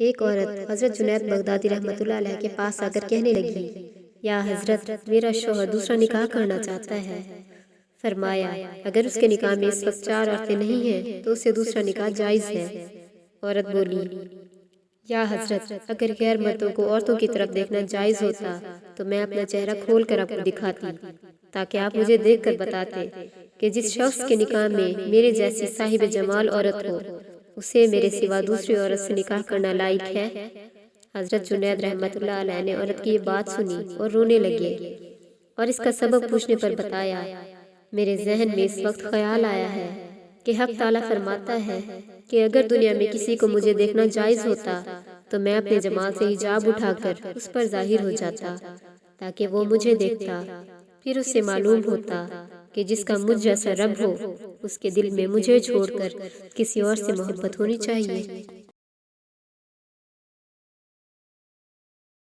ایک عورت حضرت جنید بغدادی رحمۃ اللہ علیہ کے پاس آ کر کہنے لگی، یا حضرت، میرا شوہر دوسرا نکاح کرنا چاہتا ہے۔ فرمایا، اگر اس کے نکاح میں اس وقت 4 عورتیں نہیں ہیں تو اسے دوسرا نکاح جائز ہے۔ عورت بولی، یا حضرت، اگر غیر مردوں کو عورتوں کی طرف دیکھنا جائز ہوتا تو میں اپنا چہرہ کھول کر آپ کو دکھاتی تاکہ آپ مجھے دیکھ کر بتاتے کہ جس شخص کے نکاح میں میرے جیسی صاحب جمال عورت ہو اسے میرے سوا دوسری عورت سے نکاح کرنا لائق ہے۔ حضرت جنید رحمۃ اللہ علیہ نے عورت کی یہ بات سنی اور رونے لگے اور اس کا سبب پوچھنے پر بتایا، میرے ذہن میں اس وقت خیال آیا ہے کہ حق تعالیٰ فرماتا ہے کہ اگر دنیا میں کسی کو مجھے دیکھنا جائز ہوتا تو میں اپنے جمال سے حجاب اٹھا کر اس پر ظاہر ہو جاتا تاکہ وہ مجھے دیکھتا، پھر اس سے معلوم ہوتا کہ جس کا مجھ جیسا رب ہو اس کے دل میں مجھے چھوڑ کر کسی اور سے محبت ہونی چاہیے۔